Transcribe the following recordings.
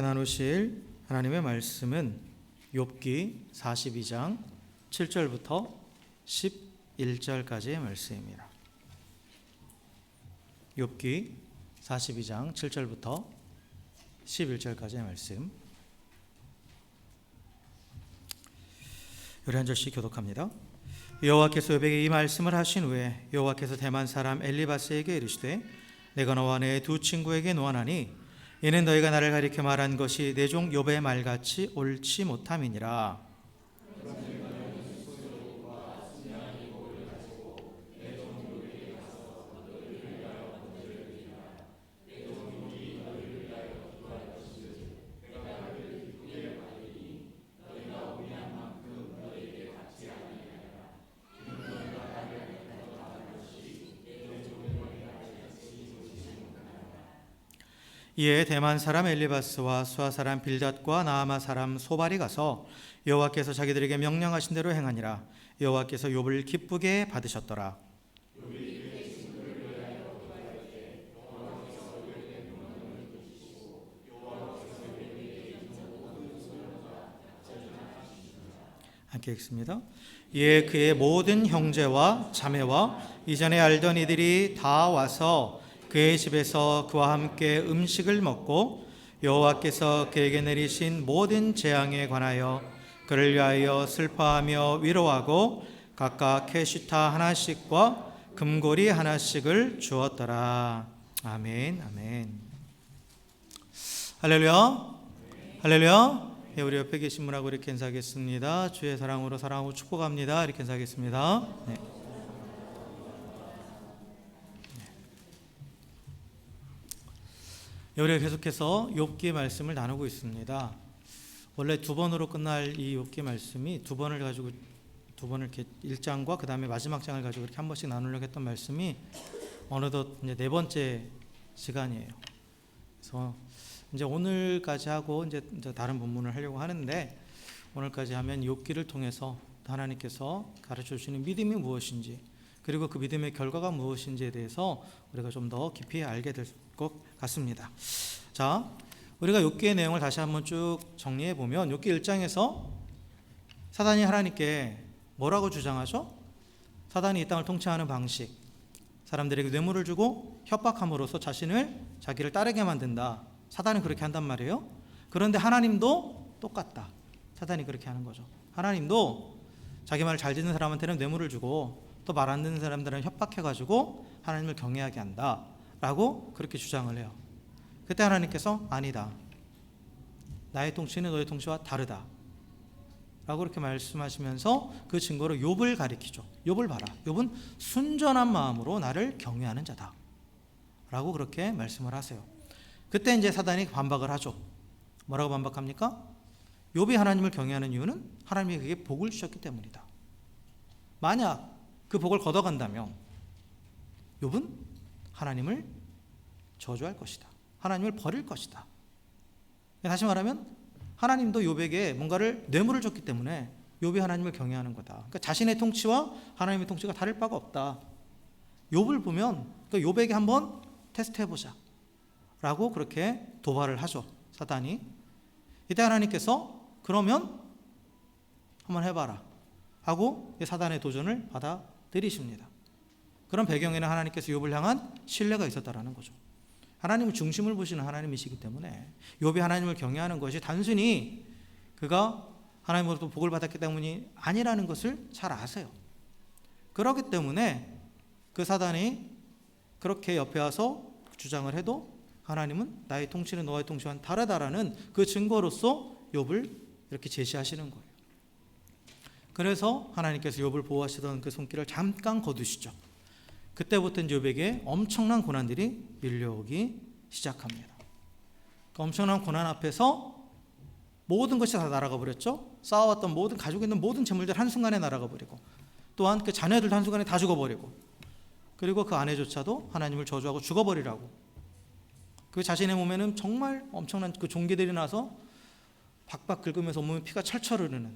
나누실 하나님의 말씀은 욥기 42장 7절부터 11절까지의 말씀입니다. 욥기 42장 7절부터 11절까지의 말씀. 우리 한 절씩 교독합니다. 여호와께서 욥에게 이 말씀을 하신 후에 여호와께서 대만 사람 엘리바스에게 이르시되 내가 너와 내 두 친구에게 노하나니 이는 너희가 나를 가리켜 말한 것이 내 종 욥의 말같이 옳지 못함이니라. 이에 대만 사람 엘리바스와 수아 사람 빌닷과 나아마 사람 소발이 가서 여호와께서 자기들에게 명령하신 대로 행하니라. 여호와께서 욥을 기쁘게 받으셨더라. 함께 읽습니다. 이에 그의 모든 형제와 자매와 이전에 알던 이들이 다 와서 그의 집에서 그와 함께 음식을 먹고 여호와께서 그에게 내리신 모든 재앙에 관하여 그를 위하여 슬퍼하며 위로하고 각각 캐시타 하나씩과 금고리 하나씩을 주었더라. 아멘, 아멘. 할렐루야, 할렐루야. 네, 우리 옆에 계신 분하고 이렇게 인사하겠습니다. 주의 사랑으로 사랑하고 축복합니다. 이렇게 인사하겠습니다. 네. 우리가 계속해서 욥기 말씀을 나누고 있습니다. 원래 두 번으로 끝날 이 욥기 말씀이 두 번을 이렇게 1장과 그 다음에 마지막 장을 가지고 이렇게 한 번씩 나누려고 했던 말씀이 어느덧 이제 네 번째 시간이에요. 그래서 이제 오늘까지 하고 이제 다른 본문을 하려고 하는데, 오늘까지 하면 욥기를 통해서 하나님께서 가르쳐 주시는 믿음이 무엇인지, 그리고 그 믿음의 결과가 무엇인지에 대해서 우리가 좀 더 깊이 알게 될 것 같습니다. 자, 우리가 욥기의 내용을 다시 한번 쭉 정리해 보면, 욥기 1장에서 사단이 하나님께 뭐라고 주장하죠? 사단이 이 땅을 통치하는 방식, 사람들에게 뇌물을 주고 협박함으로써 자기를 따르게 만든다. 사단은 그렇게 한단 말이에요. 그런데 하나님도 똑같다. 사단이 그렇게 하는 거죠. 하나님도 자기 말을 잘 듣는 사람한테는 뇌물을 주고 또 말 안 듣는 사람들은 협박해가지고 하나님을 경외하게 한다 라고 그렇게 주장을 해요. 그때 하나님께서 아니다, 나의 통치는 너의 통치와 다르다 라고 그렇게 말씀하시면서 그 증거로 욥을 가리키죠. 욥을 봐라, 욥은 순전한 마음으로 나를 경외하는 자다 라고 그렇게 말씀을 하세요. 그때 이제 사단이 반박을 하죠. 뭐라고 반박합니까? 욥이 하나님을 경외하는 이유는 하나님이 그에게 복을 주셨기 때문이다. 만약 그 복을 걷어간다면 욥은 하나님을 저주할 것이다. 하나님을 버릴 것이다. 다시 말하면 하나님도 욥에게 뭔가를 뇌물을 줬기 때문에 욥이 하나님을 경외하는 거다. 그러니까 자신의 통치와 하나님의 통치가 다를 바가 없다. 욥을 보면 그러니까 욥에게 한번 테스트해보자 라고 그렇게 도발을 하죠, 사단이. 이때 하나님께서 그러면 한번 해봐라 하고 사단의 도전을 받아들이십니다. 그런 배경에는 하나님께서 욥을 향한 신뢰가 있었다라는 거죠. 하나님을 중심을 보시는 하나님이시기 때문에 욥이 하나님을 경외하는 것이 단순히 그가 하나님으로부터 복을 받았기 때문이 아니라는 것을 잘 아세요. 그렇기 때문에 그 사단이 그렇게 옆에 와서 주장을 해도 하나님은 나의 통치는 너의 통치와는 다르다라는 그 증거로서 욥을 이렇게 제시하시는 거예요. 그래서 하나님께서 욥을 보호하시던 그 손길을 잠깐 거두시죠. 그때부터 욥에게 엄청난 고난들이 밀려오기 시작합니다. 그 엄청난 고난 앞에서 모든 것이 다 날아가 버렸죠. 쌓아왔던 모든, 가지고 있는 모든 재물들 한순간에 날아가 버리고, 또한 그 자녀들도 한순간에 다 죽어버리고, 그리고 그 아내조차도 하나님을 저주하고 죽어버리라고, 그 자신의 몸에는 정말 엄청난 그 종기들이 나서 박박 긁으면서 온몸에 피가 철철 흐르는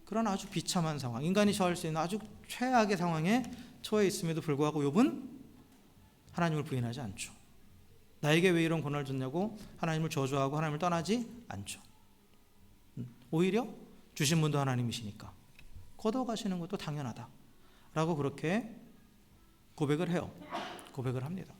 그런 아주 비참한 상황, 인간이 처할 수 있는 아주 최악의 상황에 처해 있음에도 불구하고 욥은 하나님을 부인하지 않죠. 나에게 왜 이런 고난을 줬냐고 하나님을 저주하고 하나님을 떠나지 않죠. 오히려 주신 분도 하나님이시니까 걷어가시는 것도 당연하다 라고 그렇게 고백을 해요. 고백을 합니다.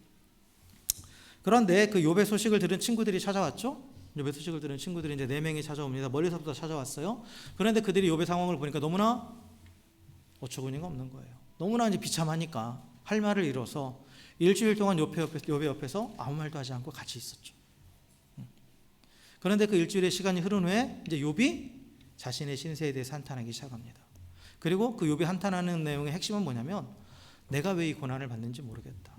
그런데 그 욥의 소식을 들은 친구들이 찾아왔죠. 욥의 소식을 들은 친구들이 이제 4명이 찾아옵니다. 멀리서부터 찾아왔어요. 그런데 그들이 욥의 상황을 보니까 너무나 어처구니가 없는 거예요. 너무나 이제 비참하니까 할 말을 잃어서 일주일 동안 욥의 옆에서 아무 말도 하지 않고 같이 있었죠. 그런데 그 일주일의 시간이 흐른 후에 이제 욥이 자신의 신세에 대해서 한탄하기 시작합니다. 그리고 그 욥이 한탄하는 내용의 핵심은 뭐냐면 내가 왜 이 고난을 받는지 모르겠다.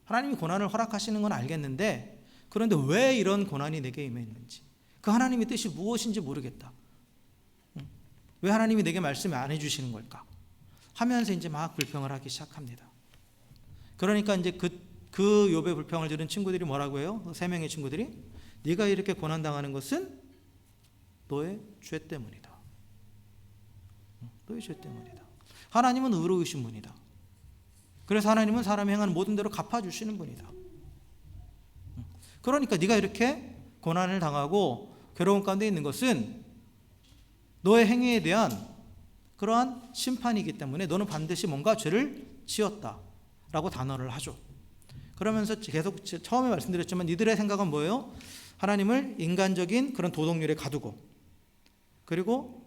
하나님이 고난을 허락하시는 건 알겠는데 그런데 왜 이런 고난이 내게 임했는지 그 하나님의 뜻이 무엇인지 모르겠다. 왜 하나님이 내게 말씀 안 해주시는 걸까 하면서 이제 막 불평을 하기 시작합니다. 그러니까 이제 그 욥의 불평을 들은 친구들이 뭐라고 해요? 3명의 친구들이 네가 이렇게 고난당하는 것은 너의 죄 때문이다. 너의 죄 때문이다. 하나님은 의로우신 분이다. 그래서 하나님은 사람이 행하는 모든 대로 갚아주시는 분이다. 그러니까 네가 이렇게 고난을 당하고 괴로운 가운데 있는 것은 너의 행위에 대한 그러한 심판이기 때문에 너는 반드시 뭔가 죄를 지었다라고 단언을 하죠. 그러면서 계속 처음에 말씀드렸지만 이들의 생각은 뭐예요? 하나님을 인간적인 그런 도덕률에 가두고 그리고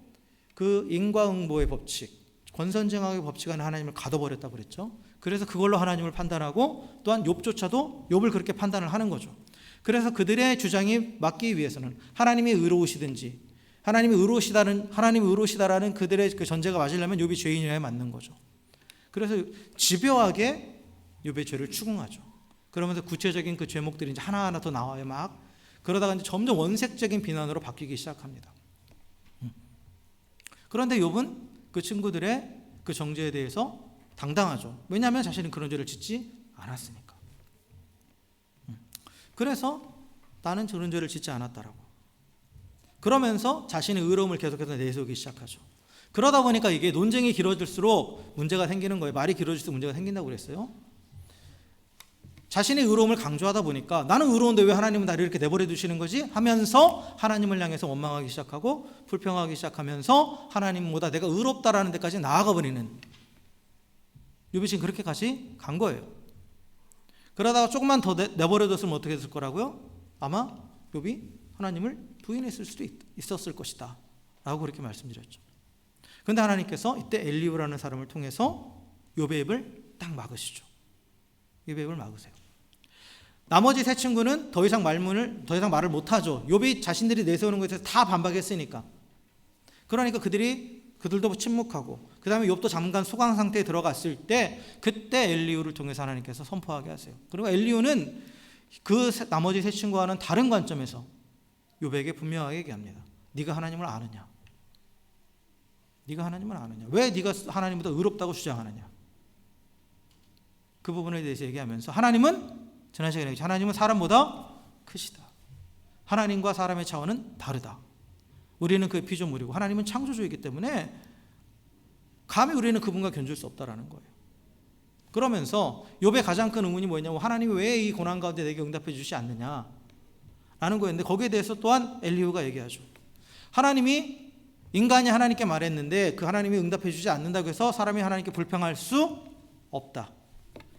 그 인과응보의 법칙, 권선징악의 법칙 안에 하나님을 가둬버렸다고 그랬죠. 그래서 그걸로 하나님을 판단하고 또한 욥조차도 욥을 그렇게 판단을 하는 거죠. 그래서 그들의 주장이 맞기 위해서는 하나님이 의로우시든지 하나님이 의로우시다라는 그들의 그 전제가 맞으려면 욥이 죄인이어야 맞는 거죠. 그래서 집요하게 욥의 죄를 추궁하죠. 그러면서 구체적인 그 죄목들이 이제 하나하나 더 나와요. 막 그러다가 이제 점점 원색적인 비난으로 바뀌기 시작합니다. 그런데 욥은 그 친구들의 그 정죄에 대해서 당당하죠. 왜냐하면 자신은 그런 죄를 짓지 않았으니까. 그래서 나는 저런 죄를 짓지 않았다라고. 그러면서 자신의 의로움을 계속해서 내세우기 시작하죠. 그러다 보니까 이게 논쟁이 길어질수록 문제가 생기는 거예요. 말이 길어질수록 문제가 생긴다고 그랬어요. 자신의 의로움을 강조하다 보니까 나는 의로운데 왜 하나님은 나를 이렇게 내버려 두시는 거지? 하면서 하나님을 향해서 원망하기 시작하고 불평하기 시작하면서 하나님보다 내가 의롭다라는 데까지 나아가 버리는 욥이 지금 그렇게까지 간 거예요. 그러다가 조금만 더 내버려 뒀으면 어떻게 됐을 거라고요? 아마 욥이 하나님을 부인했을 수도 있었을 것이다 라고 그렇게 말씀드렸죠. 그런데 하나님께서 이때 엘리후라는 사람을 통해서 욥의 입을 딱 막으시죠. 욥의 입을 막으세요. 나머지 세 친구는 더 이상 말을 못하죠. 욥이 자신들이 내세우는 것에 대해서 다 반박했으니까. 그러니까 그들도 침묵하고 그 다음에 욥도 잠깐 소강 상태에 들어갔을 때 그때 엘리후를 통해서 하나님께서 선포하게 하세요. 그리고 엘리후는 그 나머지 세 친구와는 다른 관점에서 욥에게 분명하게 얘기합니다. 네가 하나님을 아느냐? 네가 하나님을 아느냐? 왜 네가 하나님보다 의롭다고 주장하느냐? 그 부분에 대해서 얘기하면서 하나님은 지난 시간에 얘기했죠. 하나님은 사람보다 크시다. 하나님과 사람의 차원은 다르다. 우리는 그의 피조물이고 하나님은 창조주이기 때문에 감히 우리는 그분과 견줄 수 없다라는 거예요. 그러면서 욥의 가장 큰 의문이 뭐냐면 하나님이 왜 이 고난 가운데 내게 응답해 주시지 않느냐 라는 거였는데 거기에 대해서 또한 엘리후가 얘기하죠. 하나님이 인간이 하나님께 말했는데 그 하나님이 응답해 주지 않는다고 해서 사람이 하나님께 불평할 수 없다.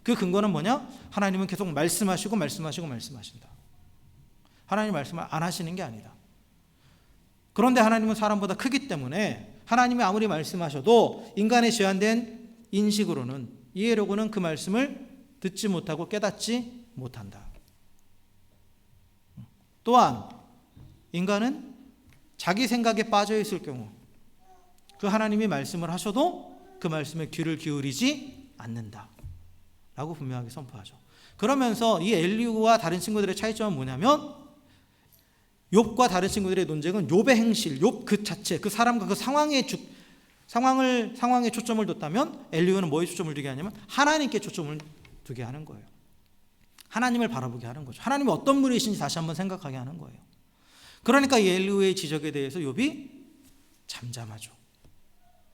그 근거는 뭐냐? 하나님은 계속 말씀하신다. 하나님 말씀을 안 하시는 게 아니다. 그런데 하나님은 사람보다 크기 때문에 하나님이 아무리 말씀하셔도 인간의 제한된 인식으로는 이해력으로는 그 말씀을 듣지 못하고 깨닫지 못한다. 또한 인간은 자기 생각에 빠져 있을 경우 그 하나님이 말씀을 하셔도 그 말씀에 귀를 기울이지 않는다 라고 분명하게 선포하죠. 그러면서 이 엘리후와 다른 친구들의 차이점은 뭐냐면 욥과 다른 친구들의 논쟁은 욥의 행실, 욥 그 자체, 그 사람과 그 상황에 초점을 뒀다면 엘리후는 뭐에 초점을 두게 하냐면 하나님께 초점을 두게 하는 거예요. 하나님을 바라보게 하는 거죠. 하나님이 어떤 분이신지 다시 한번 생각하게 하는 거예요. 그러니까 이 엘리후의 지적에 대해서 욥이 잠잠하죠.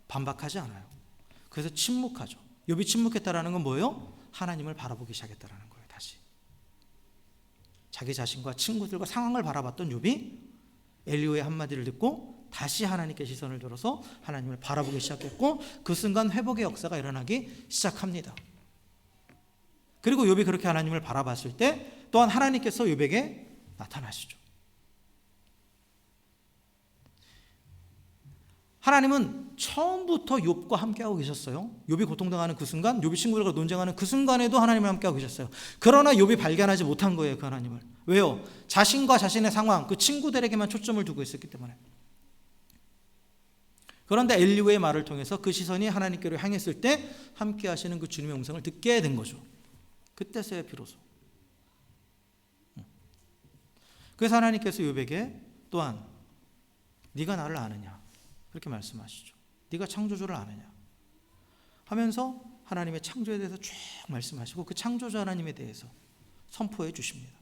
반박하지 않아요. 그래서 침묵하죠. 욥이 침묵했다라는 건 뭐예요? 하나님을 바라보기 시작했다라는 거예요. 다시. 자기 자신과 친구들과 상황을 바라봤던 욥이 엘리후의 한마디를 듣고 다시 하나님께 시선을 들어서 하나님을 바라보기 시작했고 그 순간 회복의 역사가 일어나기 시작합니다. 그리고 욥이 그렇게 하나님을 바라봤을 때 또한 하나님께서 욥에게 나타나시죠. 하나님은 처음부터 욥과 함께하고 계셨어요. 욥이 고통당하는 그 순간, 욥이 친구들과 논쟁하는 그 순간에도 하나님을 함께하고 계셨어요. 그러나 욥이 발견하지 못한 거예요, 그 하나님을. 왜요? 자신과 자신의 상황, 그 친구들에게만 초점을 두고 있었기 때문에. 그런데 엘리후의 말을 통해서 그 시선이 하나님께로 향했을 때 함께 하시는 그 주님의 음성을 듣게 된 거죠. 그때서야 비로소. 그래서 하나님께서 욥에게 또한 네가 나를 아느냐 그렇게 말씀하시죠. 네가 창조주를 아느냐 하면서 하나님의 창조에 대해서 쭉 말씀하시고 그 창조주 하나님에 대해서 선포해 주십니다.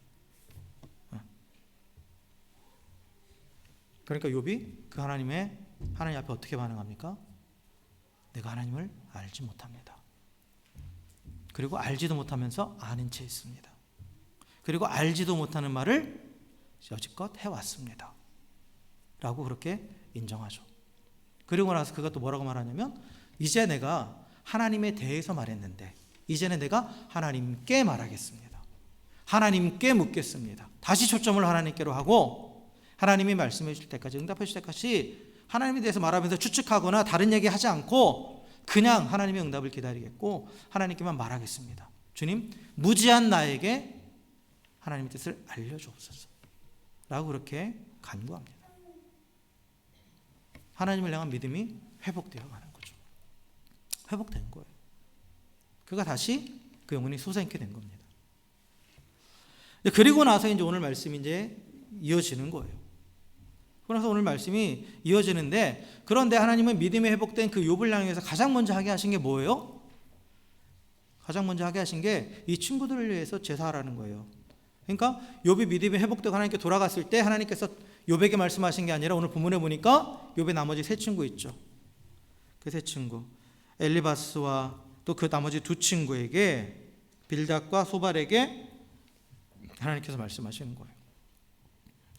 그러니까 욥이 그 하나님 앞에 어떻게 반응합니까? 내가 하나님을 알지 못합니다. 그리고 알지도 못하면서 아는 채 있습니다. 그리고 알지도 못하는 말을 여지껏 해왔습니다. 라고 그렇게 인정하죠. 그리고 나서 그가 또 뭐라고 말하냐면 이제 내가 하나님에 대해서 말했는데 이제는 내가 하나님께 말하겠습니다. 하나님께 묻겠습니다. 다시 초점을 하나님께로 하고 하나님이 말씀해 주실 때까지 응답해 주실 때까지 하나님에 대해서 말하면서 추측하거나 다른 얘기 하지 않고 그냥 하나님의 응답을 기다리겠고 하나님께만 말하겠습니다. 주님, 무지한 나에게 하나님의 뜻을 알려주옵소서 라고 그렇게 간구합니다. 하나님을 향한 믿음이 회복되어 가는 거죠. 회복된 거예요. 그가 다시 그 영혼이 솟아있게 된 겁니다. 그리고 나서 이제 오늘 말씀이 이제 이어지는 거예요. 그래서 오늘 말씀이 이어지는데 그런데 하나님은 믿음이 회복된 그 욥을 향해서 가장 먼저 하게 하신 게 뭐예요? 가장 먼저 하게 하신 게 이 친구들을 위해서 제사하라는 거예요. 그러니까 욥이 믿음이 회복되고 하나님께 돌아갔을 때 하나님께서 욥에게 말씀하신 게 아니라 오늘 본문에 보니까 욥의 나머지 세 친구 있죠. 그 세 친구 엘리바스와 또 그 나머지 두 친구에게 빌닷과 소발에게 하나님께서 말씀하시는 거예요.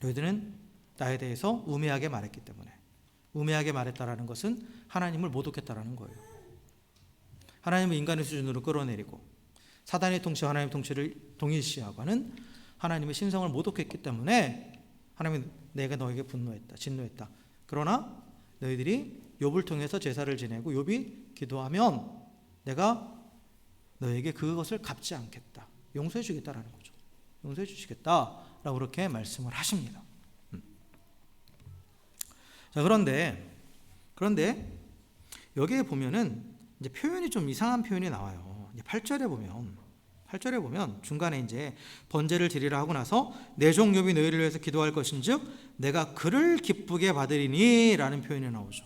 너희들은 나에 대해서 우매하게 말했기 때문에 우매하게 말했다라는 것은 하나님을 모독했다라는 거예요. 하나님은 인간의 수준으로 끌어내리고 사단의 통치와 하나님의 통치를 동일시하고 하는 하나님의 신성을 모독했기 때문에 하나님은 내가 너에게 분노했다, 진노했다. 그러나 너희들이 욥을 통해서 제사를 지내고 욥이 기도하면 내가 너에게 그것을 갚지 않겠다. 용서해 주겠다라는 거죠. 용서해 주시겠다라고 그렇게 말씀을 하십니다. 자, 그런데 여기에 보면은 이제 표현이 좀 이상한 표현이 나와요. 8절에 보면 중간에 이제 번제를 드리라 하고 나서 내 종 욥이 너희를 위해서 기도할 것인즉 내가 그를 기쁘게 받으리니라는 표현이 나오죠.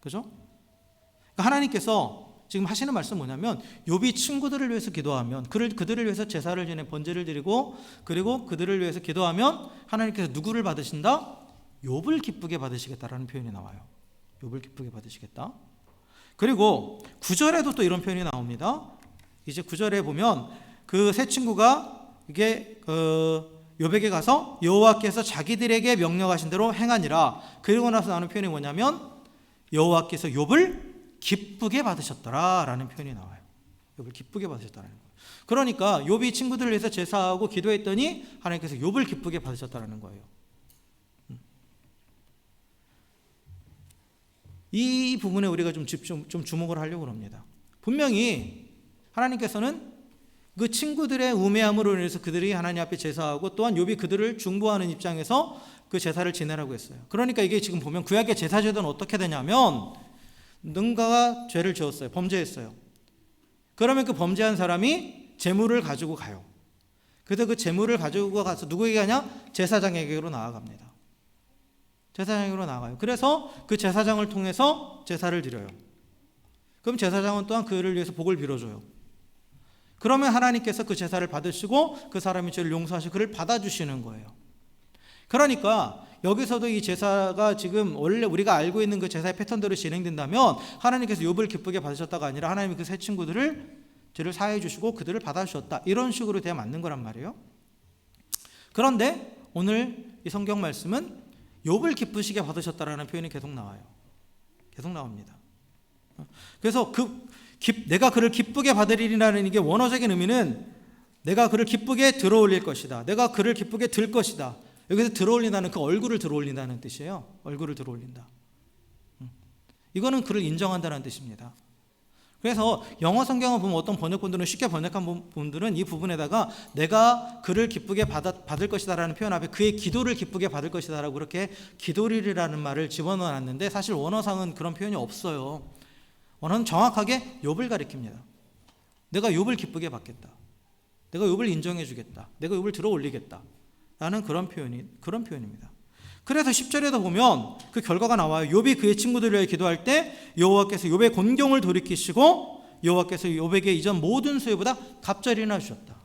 그죠? 그러니까 하나님께서 지금 하시는 말씀 뭐냐면 욥이 친구들을 위해서 기도하면 그들을 위해서 제사를 지내 번제를 드리고 그리고 그들을 위해서 기도하면 하나님께서 누구를 받으신다? 욥을 기쁘게 받으시겠다라는 표현이 나와요. 욥을 기쁘게 받으시겠다. 그리고 9절에도 또 이런 표현이 나옵니다. 이제 9절에 보면 그 세 친구가 이게 욥에게 가서 여호와께서 자기들에게 명령하신 대로 행하니라. 그리고 나서 나오는 표현이 뭐냐면 여호와께서 욥을 기쁘게 받으셨더라라는 표현이 나와요. 욥을 기쁘게 받으셨다라는 거예요. 그러니까 욥이 친구들을 위해서 제사하고 기도했더니 하나님께서 욥을 기쁘게 받으셨다라는 거예요. 이 부분에 우리가 좀 주목을 하려고 합니다. 분명히 하나님께서는 그 친구들의 우매함으로 인해서 그들이 하나님 앞에 제사하고 또한 욥이 그들을 중보하는 입장에서 그 제사를 지내라고 했어요. 그러니까 이게 지금 보면 구약의 제사제도는 어떻게 되냐면 누군가가 죄를 지었어요. 범죄했어요. 그러면 그 범죄한 사람이 제물을 가지고 가요. 그래서 그 제물을 가지고 가서 누구에게 가냐? 제사장에게로 나아갑니다. 제사장으로 나가요. 그래서 그 제사장을 통해서 제사를 드려요. 그럼 제사장은 또한 그를 위해서 복을 빌어줘요. 그러면 하나님께서 그 제사를 받으시고 그 사람의 죄를 용서하시고 그를 받아주시는 거예요. 그러니까 여기서도 이 제사가 지금 원래 우리가 알고 있는 그 제사의 패턴대로 진행된다면 하나님께서 욥을 기쁘게 받으셨다가 아니라 하나님이 그 세 친구들을 죄를 사해 주시고 그들을 받아주셨다. 이런 식으로 돼야 맞는 거란 말이에요. 그런데 오늘 이 성경 말씀은 욥을 기쁘시게 받으셨다라는 표현이 계속 나와요. 계속 나옵니다. 그래서 내가 그를 기쁘게 받으리라는 이게 원어적인 의미는 내가 그를 기쁘게 들어올릴 것이다. 내가 그를 기쁘게 들 것이다. 여기서 들어올린다는 그 얼굴을 들어올린다는 뜻이에요. 얼굴을 들어올린다. 이거는 그를 인정한다는 뜻입니다. 그래서 영어 성경을 보면 어떤 번역본들은 쉽게 번역한 분들은 이 부분에다가 내가 그를 기쁘게 받을 것이다 라는 표현 앞에 그의 기도를 기쁘게 받을 것이다 라고 그렇게 기도리라는 말을 집어넣어놨는데 사실 원어상은 그런 표현이 없어요. 원어는 정확하게 욥을 가리킵니다. 내가 욥을 기쁘게 받겠다. 내가 욥을 인정해 주겠다. 내가 욥을 들어 올리겠다 라는 그런 표현입니다. 그래서 10절에도 보면 그 결과가 나와요. 욥이 그의 친구들을 위해 기도할 때 여호와께서 욥의 곤경을 돌이키시고 여호와께서 욥에게 이전 모든 수혜보다 갑절이나 주셨다.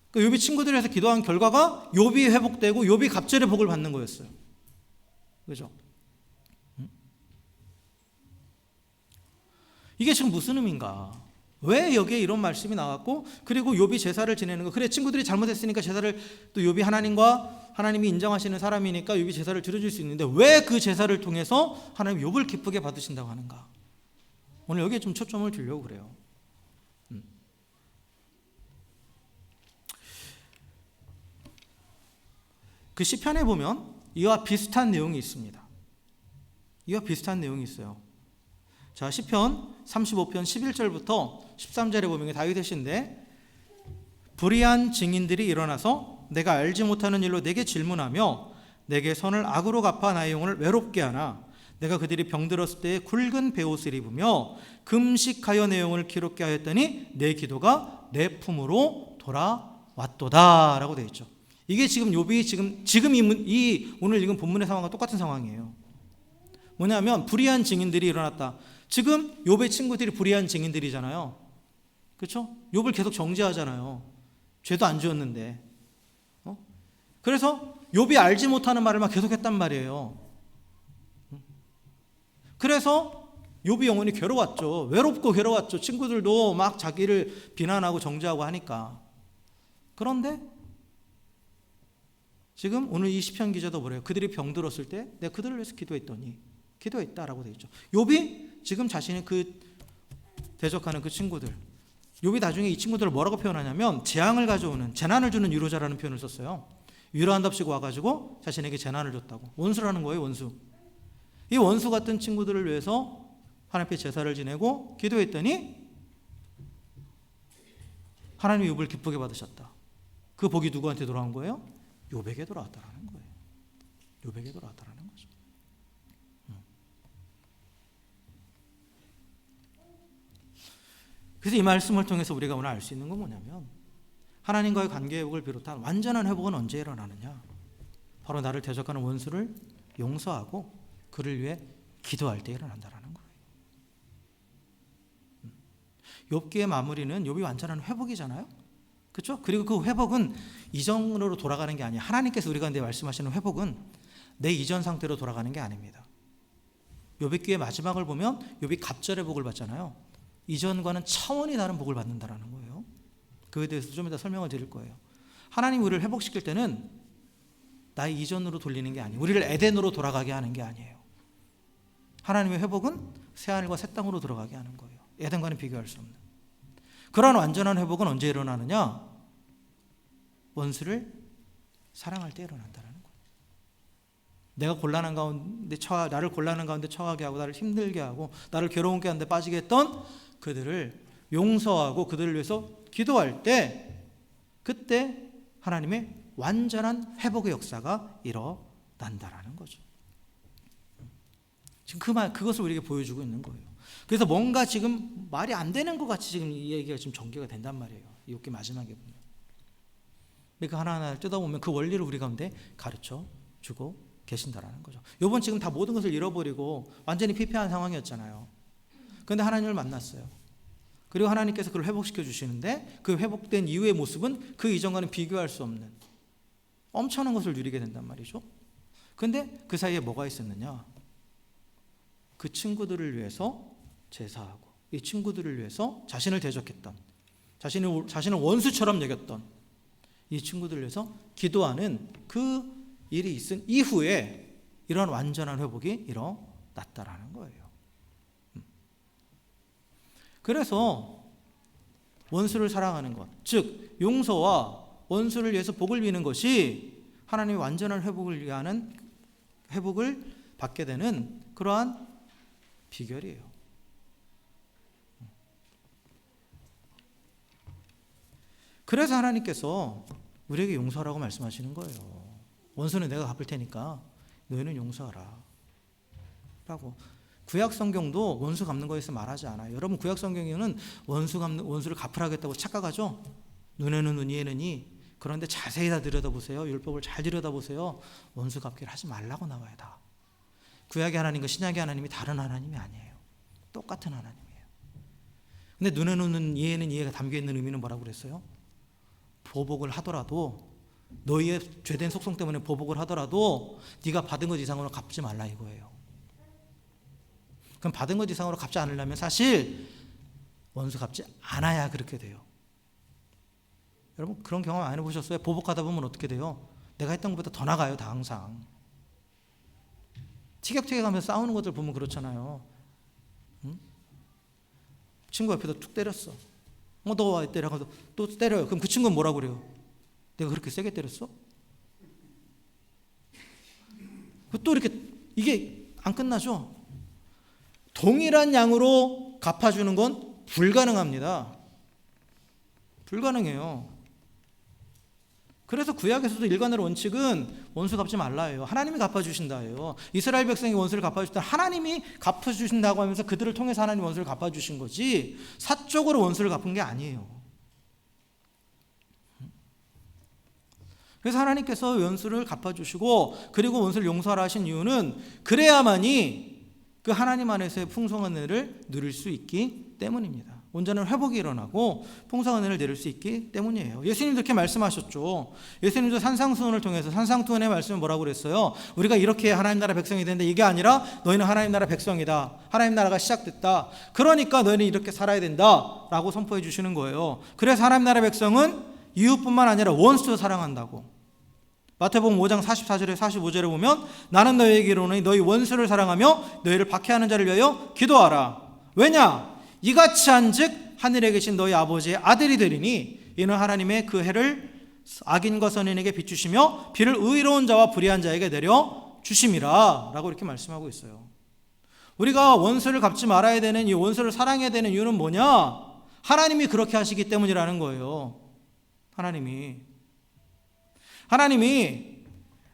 그러니까 욥이 친구들을 위해서 기도한 결과가 욥이 회복되고 욥이 갑절의 복을 받는 거였어요. 그죠? 이게 지금 무슨 의미인가? 왜 여기에 이런 말씀이 나왔고, 그리고 욥이 제사를 지내는 거, 그래 친구들이 잘못했으니까 제사를, 또 욥이 하나님이 인정하시는 사람이니까 욥이 제사를 드려줄 수 있는데 왜 그 제사를 통해서 하나님 욥을 기쁘게 받으신다고 하는가? 오늘 여기에 좀 초점을 두려고 그래요. 그 시편에 보면 이와 비슷한 내용이 있습니다. 이와 비슷한 내용이 있어요. 자, 시편 35편 11절부터 13절에 보면 다윗의 시인데, 불의한 증인들이 일어나서 내가 알지 못하는 일로 내게 질문하며 내게 선을 악으로 갚아 나의 영혼을 외롭게 하나, 내가 그들이 병들었을 때 굵은 베옷을 입으며 금식하여 내 영혼을 기롭게 하였더니 내 기도가 내 품으로 돌아왔도다 라고 되어 있죠. 이게 지금 욥이 지금 이 오늘 읽은 본문의 상황과 똑같은 상황이에요. 뭐냐면 불의한 증인들이 일어났다. 지금 욥의 친구들이 불의한 증인들이잖아요. 그렇죠? 욥을 계속 정죄하잖아요. 죄도 안 지었는데. 그래서 욥이 알지 못하는 말을 막 계속했단 말이에요. 그래서 욥이 영혼이 괴로웠죠. 외롭고 괴로웠죠. 친구들도 막 자기를 비난하고 정죄하고 하니까. 그런데 지금 오늘 이 시편 기자도 뭐래요? 그들이 병들었을 때 내가 그들을 위해서 기도했다라고 되어 있죠. 욥이 지금 자신이 대적하는 그 친구들, 욥이 나중에 이 친구들을 뭐라고 표현하냐면 재앙을 가져오는, 재난을 주는 위로자라는 표현을 썼어요. 위로한답시고 와가지고 자신에게 재난을 줬다고. 원수라는 거예요, 원수. 이 원수 같은 친구들을 위해서 하나님께 제사를 지내고 기도했더니 하나님이 욥을 기쁘게 받으셨다. 그 복이 누구한테 돌아온 거예요? 욥에게 돌아왔다라는 거예요. 욥에게 돌아왔다라는 거죠. 그래서 이 말씀을 통해서 우리가 오늘 알 수 있는 건 뭐냐면, 하나님과의 관계 회복을 비롯한 완전한 회복은 언제 일어나느냐? 바로 나를 대적하는 원수를 용서하고 그를 위해 기도할 때 일어난다라는 거예요. 욥기의 마무리는 욥이 완전한 회복이잖아요. 그렇죠? 그리고 그 회복은 이전으로 돌아가는 게 아니에요. 하나님께서 우리 가운데 말씀하시는 회복은 내 이전 상태로 돌아가는 게 아닙니다. 욥기의 마지막을 보면 욥이 갑절의 복을 받잖아요. 이전과는 차원이 다른 복을 받는다라는 거예요. 그에 대해서 좀 이따 설명을 드릴 거예요. 하나님이 우리를 회복시킬 때는 나의 이전으로 돌리는 게 아니에요. 우리를 에덴으로 돌아가게 하는 게 아니에요. 하나님의 회복은 새하늘과 새 땅으로 들어가게 하는 거예요. 에덴과는 비교할 수 없는. 그러한 완전한 회복은 언제 일어나느냐? 원수를 사랑할 때 일어난다는 거예요. 나를 곤란한 가운데 처하게 하고 나를 힘들게 하고 나를 괴로운 가운데 빠지게 했던 그들을 용서하고 그들을 위해서 기도할 때, 그때 하나님의 완전한 회복의 역사가 일어난다라는 거죠. 지금 그것을 우리에게 보여주고 있는 거예요. 그래서 뭔가 지금 말이 안 되는 것 같이 지금 이 얘기가 지금 전개가 된단 말이에요. 이 욥기 마지막에 보면. 그러니까 하나하나 뜯어보면 그 원리를 우리 가운데 가르쳐 주고 계신다라는 거죠. 욥은 지금 다 모든 것을 잃어버리고 완전히 피폐한 상황이었잖아요. 그런데 하나님을 만났어요. 그리고 하나님께서 그를 회복시켜 주시는데 그 회복된 이후의 모습은 그 이전과는 비교할 수 없는 엄청난 것을 누리게 된단 말이죠. 그런데 그 사이에 뭐가 있었느냐? 그 친구들을 위해서 제사하고 이 친구들을 위해서 자신을 대적했던, 자신을 원수처럼 여겼던 이 친구들을 위해서 기도하는 그 일이 있은 이후에 이런 완전한 회복이 일어났다라는 거예요. 그래서 원수를 사랑하는 것, 즉 용서와 원수를 위해서 복을 비는 것이 하나님의 완전한 회복을 위한 회복을 받게 되는 그러한 비결이에요. 그래서 하나님께서 우리에게 용서하라고 말씀하시는 거예요. 원수는 내가 갚을 테니까 너희는 용서하라 라고. 구약 성경도 원수 갚는 거에서 말하지 않아요. 여러분, 구약 성경에는 원수를 갚으라겠다고 착각하죠. 눈에는 눈, 이에는 이. 그런데 자세히 다 들여다보세요. 율법을 잘 들여다보세요. 원수 갚기를 하지 말라고 나와요. 다. 구약의 하나님과 신약의 하나님이 다른 하나님이 아니에요. 똑같은 하나님이에요. 근데 눈에는 눈, 이에는 이해가 담겨있는 의미는 뭐라고 그랬어요? 보복을 하더라도, 너희의 죄된 속성 때문에 보복을 하더라도 네가 받은 것 이상으로 갚지 말라 이거예요. 그럼 받은 것 이상으로 갚지 않으려면 사실 원수 갚지 않아야 그렇게 돼요. 여러분, 그런 경험 안 해보셨어요? 보복하다 보면 어떻게 돼요? 내가 했던 것보다 더 나가요. 다 항상 티격태격하면서 싸우는 것들 보면 그렇잖아요. 응? 친구 옆에서 툭 때렸어. 너 와 때려 하면서 또 때려요. 그럼 그 친구는 뭐라고 그래요? 내가 그렇게 세게 때렸어? 또 이렇게, 이게 안 끝나죠? 동일한 양으로 갚아주는 건 불가능합니다. 불가능해요. 그래서 구약에서도 일관의 원칙은 원수 갚지 말라예요. 하나님이 갚아주신다예요. 이스라엘 백성이 원수를 갚아주실 때 하나님이 갚아주신다고 하면서 그들을 통해서 하나님 원수를 갚아주신 거지 사적으로 원수를 갚은 게 아니에요. 그래서 하나님께서 원수를 갚아주시고 그리고 원수를 용서하라 하신 이유는 그래야만이 그 하나님 안에서의 풍성한 은혜를 누릴 수 있기 때문입니다. 온전한 회복이 일어나고 풍성한 은혜를 내릴 수 있기 때문이에요. 예수님도 이렇게 말씀하셨죠. 예수님도 산상수훈을 통해서, 산상투훈의 말씀은 뭐라고 그랬어요? 우리가 이렇게 하나님 나라 백성이 되는데 이게 아니라 너희는 하나님 나라 백성이다. 하나님 나라가 시작됐다. 그러니까 너희는 이렇게 살아야 된다 라고 선포해 주시는 거예요. 그래서 하나님 나라 백성은 이웃뿐만 아니라 원수도 사랑한다고. 마태복음 5장 44절에 45절에 보면 나는 너희에게 이르노니 너희 원수를 사랑하며 너희를 박해하는 자를 위하여 기도하라. 왜냐? 이같이 한즉 하늘에 계신 너희 아버지의 아들이 되리니 이는 하나님의 그 해를 악인과 선인에게 비추시며 비를 의로운 자와 불의한 자에게 내려 주심이라 라고 이렇게 말씀하고 있어요. 우리가 원수를 갚지 말아야 되는, 이 원수를 사랑해야 되는 이유는 뭐냐? 하나님이 그렇게 하시기 때문이라는 거예요. 하나님이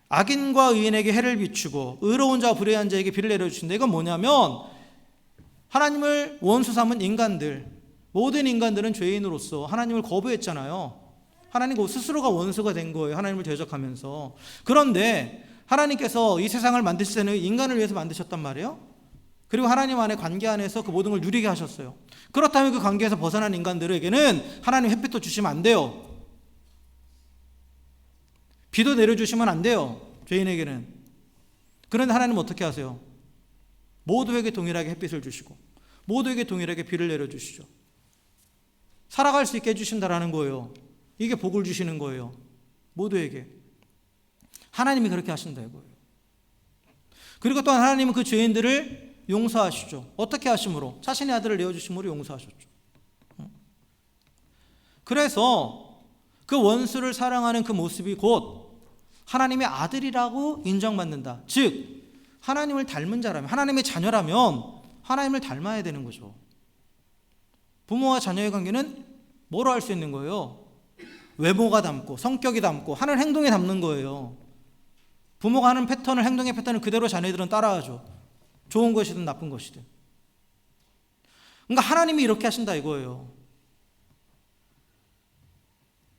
악인과 의인에게 해를 비추고 의로운 자와 불의한 자에게 비를 내려주신다. 이건 뭐냐면 하나님을 원수 삼은 인간들, 모든 인간들은 죄인으로서 하나님을 거부했잖아요. 하나님 스스로가 원수가 된 거예요. 하나님을 대적하면서. 그런데 하나님께서 이 세상을 만드실 때는 인간을 위해서 만드셨단 말이에요. 그리고 하나님 안에 관계 안에서 그 모든 걸 누리게 하셨어요. 그렇다면 그 관계에서 벗어난 인간들에게는 하나님 햇빛도 주시면 안 돼요. 비도 내려주시면 안 돼요. 죄인에게는. 그런데 하나님은 어떻게 하세요? 모두에게 동일하게 햇빛을 주시고 모두에게 동일하게 비를 내려주시죠. 살아갈 수 있게 해주신다라는 거예요. 이게 복을 주시는 거예요. 모두에게. 하나님이 그렇게 하신다 이거예요. 그리고 또한 하나님은 그 죄인들을 용서하시죠. 어떻게 하심으로? 자신의 아들을 내어주심으로 용서하셨죠. 그래서 그 원수를 사랑하는 그 모습이 곧 하나님의 아들이라고 인정받는다. 즉 하나님을 닮은 자라면, 하나님의 자녀라면 하나님을 닮아야 되는 거죠. 부모와 자녀의 관계는 뭐로 할 수 있는 거예요? 외모가 닮고 성격이 닮고 하는 행동에 닮는 거예요. 부모가 하는 패턴을, 행동의 패턴을 그대로 자녀들은 따라하죠. 좋은 것이든 나쁜 것이든. 그러니까 하나님이 이렇게 하신다 이거예요.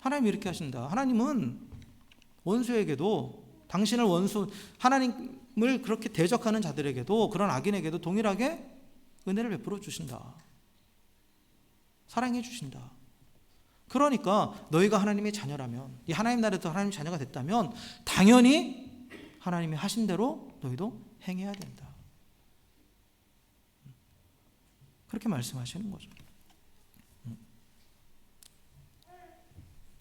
하나님이 이렇게 하신다. 하나님은 원수에게도, 당신을 원수, 하나님을 그렇게 대적하는 자들에게도, 그런 악인에게도 동일하게 은혜를 베풀어 주신다. 사랑해 주신다. 그러니까 너희가 하나님의 자녀라면, 이 하나님 나라에서 하나님의 자녀가 됐다면 당연히 하나님이 하신 대로 너희도 행해야 된다. 그렇게 말씀하시는 거죠.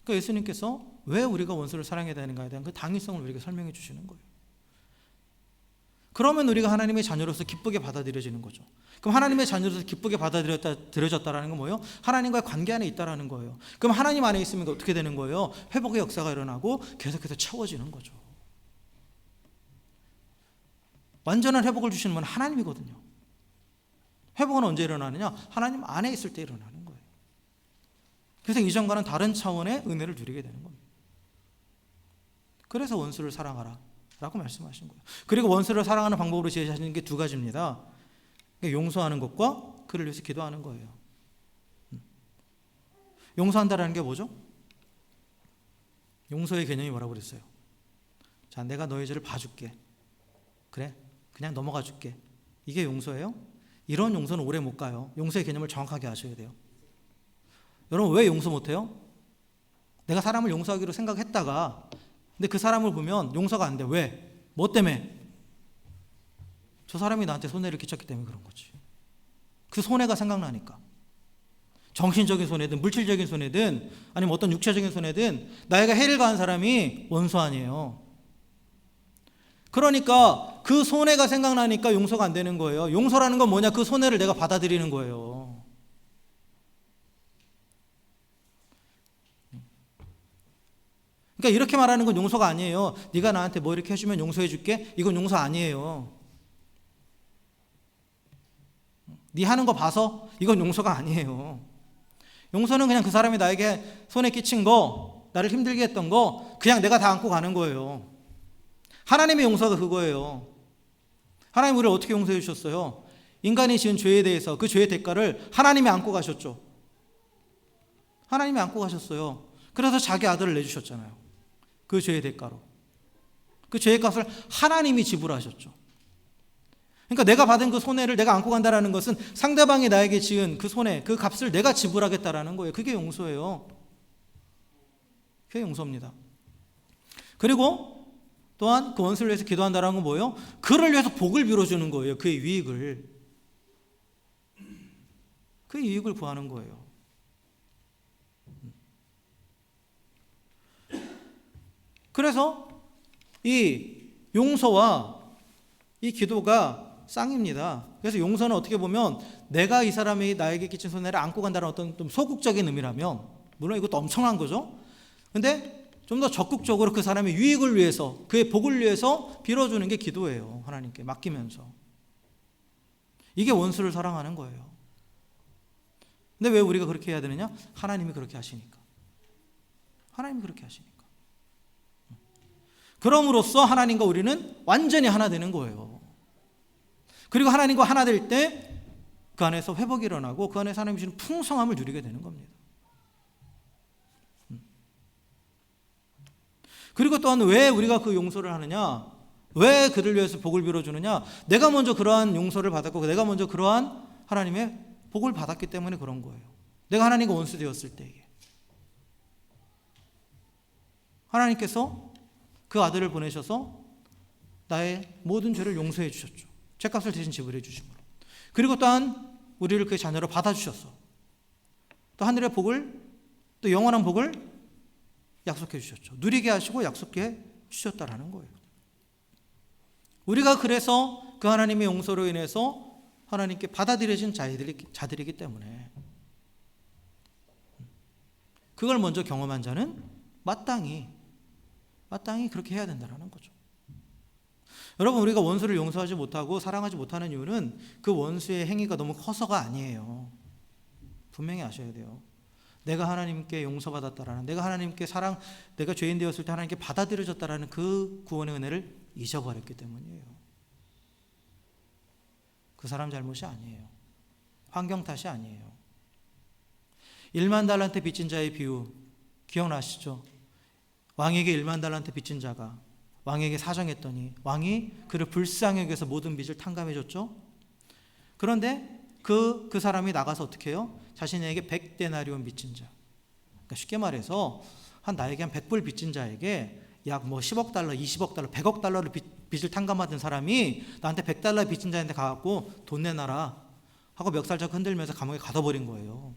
그러니까 예수님께서 왜 우리가 원수를 사랑해야 되는가에 대한 그 당위성을 우리에게 설명해 주시는 거예요. 그러면 우리가 하나님의 자녀로서 기쁘게 받아들여지는 거죠. 그럼 하나님의 자녀로서 기쁘게 받아들여졌다라는 건 뭐예요? 하나님과의 관계 안에 있다라는 거예요. 그럼 하나님 안에 있으면 어떻게 되는 거예요? 회복의 역사가 일어나고 계속해서 채워지는 거죠. 완전한 회복을 주시는 분은 하나님이거든요. 회복은 언제 일어나느냐? 하나님 안에 있을 때 일어나는 거예요. 그래서 이전과는 다른 차원의 은혜를 누리게 되는 겁니다. 그래서 원수를 사랑하라 라고 말씀하신 거예요. 그리고 원수를 사랑하는 방법으로 제시하시는 게 두 가지입니다. 용서하는 것과 그를 위해서 기도하는 거예요. 용서한다라는 게 뭐죠? 용서의 개념이 뭐라고 그랬어요? 자, 내가 너의 죄를 봐줄게. 그래, 그냥 넘어가 줄게. 이게 용서예요? 이런 용서는 오래 못 가요. 용서의 개념을 정확하게 아셔야 돼요. 여러분, 왜 용서 못해요? 내가 사람을 용서하기로 생각했다가 근데 그 사람을 보면 용서가 안 돼. 왜? 뭐 때문에? 저 사람이 나한테 손해를 끼쳤기 때문에 그런 거지. 그 손해가 생각나니까. 정신적인 손해든 물질적인 손해든 아니면 어떤 육체적인 손해든 나에게 해를 가한 사람이 원수 아니에요. 그러니까 그 손해가 생각나니까 용서가 안 되는 거예요. 용서라는 건 뭐냐? 그 손해를 내가 받아들이는 거예요. 그러니까 이렇게 말하는 건 용서가 아니에요. 네가 나한테 뭐 이렇게 해주면 용서해 줄게. 이건 용서 아니에요. 네 하는 거 봐서 이건 용서가 아니에요. 용서는 그냥 그 사람이 나에게 손해 끼친 거, 나를 힘들게 했던 거 그냥 내가 다 안고 가는 거예요. 하나님의 용서가 그거예요. 하나님 우리를 어떻게 용서해 주셨어요? 인간이 지은 죄에 대해서 그 죄의 대가를 하나님이 안고 가셨죠. 하나님이 안고 가셨어요. 그래서 자기 아들을 내주셨잖아요. 그 죄의 대가로. 그 죄의 값을 하나님이 지불하셨죠. 그러니까 내가 받은 그 손해를 내가 안고 간다는 것은 상대방이 나에게 지은 그 손해, 그 값을 내가 지불하겠다라는 거예요. 그게 용서예요. 그게 용서입니다. 그리고 또한 그 원수를 위해서 기도한다는 건 뭐예요? 그를 위해서 복을 빌어주는 거예요. 그의 유익을. 그의 유익을 구하는 거예요. 그래서 이 용서와 이 기도가 쌍입니다. 그래서 용서는 어떻게 보면 내가 이 사람이 나에게 끼친 손해를 안고 간다는 어떤 좀 소극적인 의미라면, 물론 이것도 엄청난 거죠. 근데 좀 더 적극적으로 그 사람의 유익을 위해서, 그의 복을 위해서 빌어주는 게 기도예요. 하나님께 맡기면서. 이게 원수를 사랑하는 거예요. 근데 왜 우리가 그렇게 해야 되느냐? 하나님이 그렇게 하시니까. 하나님이 그렇게 하시니까. 그럼으로써 하나님과 우리는 완전히 하나 되는 거예요. 그리고 하나님과 하나 될 때 그 안에서 회복이 일어나고 그 안에서 하나님이 주시는 풍성함을 누리게 되는 겁니다. 그리고 또한 왜 우리가 그 용서를 하느냐? 왜 그를 위해서 복을 빌어주느냐? 내가 먼저 그러한 용서를 받았고 내가 먼저 그러한 하나님의 복을 받았기 때문에 그런 거예요. 내가 하나님과 원수 되었을 때에 하나님께서 그 아들을 보내셔서 나의 모든 죄를 용서해 주셨죠. 죄값을 대신 지불해 주심으로. 그리고 또한 우리를 그의 자녀로 받아주셨어. 또 하늘의 복을, 또 영원한 복을 약속해 주셨죠. 누리게 하시고 약속해 주셨다라는 거예요. 우리가 그래서 그 하나님의 용서로 인해서 하나님께 받아들여진 자들이기 때문에 그걸 먼저 경험한 자는 마땅히 그렇게 해야 된다는 거죠. 여러분, 우리가 원수를 용서하지 못하고 사랑하지 못하는 이유는 그 원수의 행위가 너무 커서가 아니에요. 분명히 아셔야 돼요. 내가 하나님께 용서받았다라는, 내가 하나님께 내가 죄인 되었을 때 하나님께 받아들여졌다라는 그 구원의 은혜를 잊어버렸기 때문이에요. 그 사람 잘못이 아니에요. 환경 탓이 아니에요. 1만 달란트 빚진 자의 비유 기억나시죠? 왕에게 1만 달란트 빚진 자가 왕에게 사정했더니 왕이 그를 불쌍히 여겨서 모든 빚을 탕감해 줬죠. 그런데 그 사람이 나가서 어떻게 해요? 자신에게 100데나리온 빚진 자, 그러니까 쉽게 말해서 나에게 한 100불 빚진 자에게 약 10억 달러, 20억 달러, 100억 달러를 빚을 탕감받은 사람이 나한테 100달러 빚진 자한테 가갖고 돈 내놔라 하고 멱살잡고 흔들면서 감옥에 가둬버린 거예요.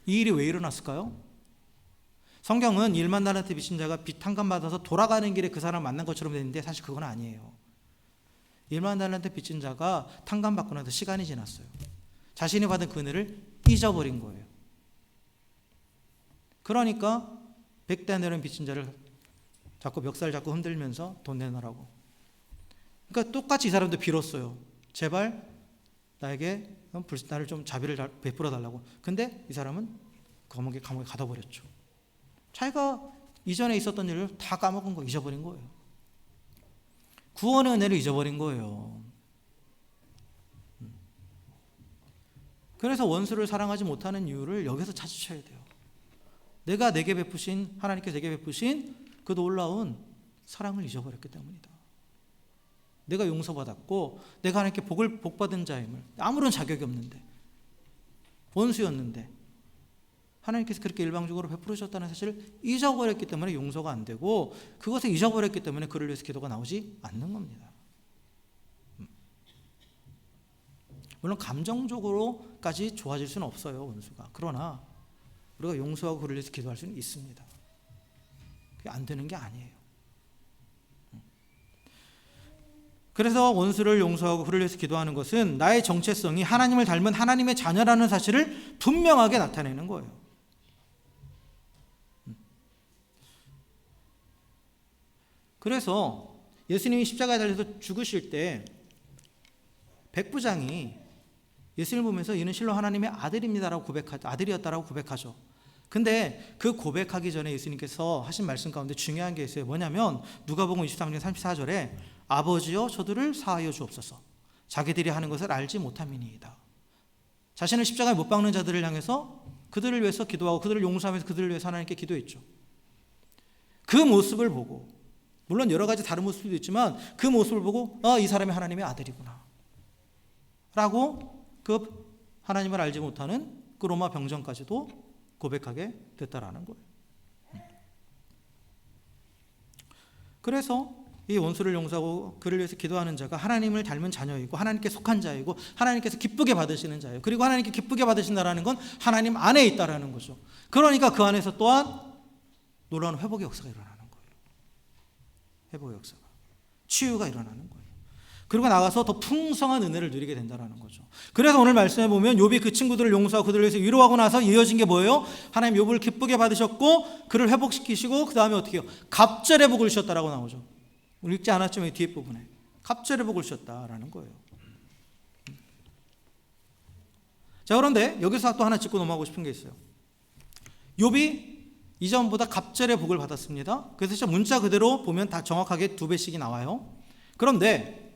이 일이 왜 일어났을까요? 성경은 1만 달란트 빚진 자가 빚 탕감받아서 돌아가는 길에 그 사람 만난 것처럼 되는데 사실 그건 아니에요. 1만 달란트 빚진 자가 탕감받고 나서 시간이 지났어요. 자신이 받은 그 은혜를 잊어버린 거예요. 그러니까 100대 내는 빚진 자를 자꾸 멱살 잡고 흔들면서 돈 내놓으라고. 그러니까 똑같이 이 사람도 빌었어요. 제발 나에게 나를 좀 자비를 베풀어 달라고. 근데 이 사람은 감옥에 가둬버렸죠. 자기가 이전에 있었던 일을 다 까먹은 거, 잊어버린 거예요. 구원의 은혜를 잊어버린 거예요. 그래서 원수를 사랑하지 못하는 이유를 여기서 찾으셔야 돼요. 내가 내게 베푸신, 하나님께서 내게 베푸신 그 놀라운 사랑을 잊어버렸기 때문이다. 내가 용서받았고 내가 하나님께 복받은 자임을, 아무런 자격이 없는데, 원수였는데 하나님께서 그렇게 일방적으로 베풀으셨다는 사실을 잊어버렸기 때문에 용서가 안 되고, 그것을 잊어버렸기 때문에 그를 위해서 기도가 나오지 않는 겁니다. 물론 감정적으로까지 좋아질 수는 없어요, 원수가. 그러나 우리가 용서하고 그를 위해서 기도할 수는 있습니다. 그게 안 되는 게 아니에요. 그래서 원수를 용서하고 그를 위해서 기도하는 것은 나의 정체성이 하나님을 닮은 하나님의 자녀라는 사실을 분명하게 나타내는 거예요. 그래서 예수님이 십자가에 달려서 죽으실 때 백부장이 예수님을 보면서 이는 실로 하나님의 아들입니다라고 아들이었다라고 고백하죠. 근데 그 고백하기 전에 예수님께서 하신 말씀 가운데 중요한 게 있어요. 뭐냐면 누가복음 23장 34절에 아버지여 저들을 사하여 주옵소서. 자기들이 하는 것을 알지 못함이니이다. 자신을 십자가에 못 박는 자들을 향해서 그들을 위해서 기도하고 그들을 용서하면서 그들을 위해서 하나님께 기도했죠. 그 모습을 보고, 물론 여러 가지 다른 모습도 있지만 그 모습을 보고 이 사람이 하나님의 아들이구나 라고 그 하나님을 알지 못하는 그 로마 병정까지도 고백하게 됐다라는 거예요. 그래서 이 원수를 용서하고 그를 위해서 기도하는 자가 하나님을 닮은 자녀이고 하나님께 속한 자이고 하나님께서 기쁘게 받으시는 자예요. 그리고 하나님께 기쁘게 받으신다라는 건 하나님 안에 있다라는 거죠. 그러니까 그 안에서 또한 놀라운 회복의 역사가 일어나는 거예요. 회복의 역사가, 치유가 일어나는 거예요. 그리고 나가서 더 풍성한 은혜를 누리게 된다는 거죠. 그래서 오늘 말씀해 보면 욥이 그 친구들을 용서하고 그들을 위해서 위로하고 나서 이어진 게 뭐예요? 하나님 욥을 기쁘게 받으셨고 그를 회복시키시고 그 다음에 어떻게 해요? 갑절의 복을 주셨다라고 나오죠. 우리 읽지 않았지만 뒤에 부분에 갑절의 복을 주셨다라는 거예요. 자, 그런데 여기서 또 하나 짚고 넘어가고 싶은 게 있어요. 욥이 이전보다 갑절의 복을 받았습니다. 그래서 진짜 문자 그대로 보면 다 정확하게 2배씩이 나와요. 그런데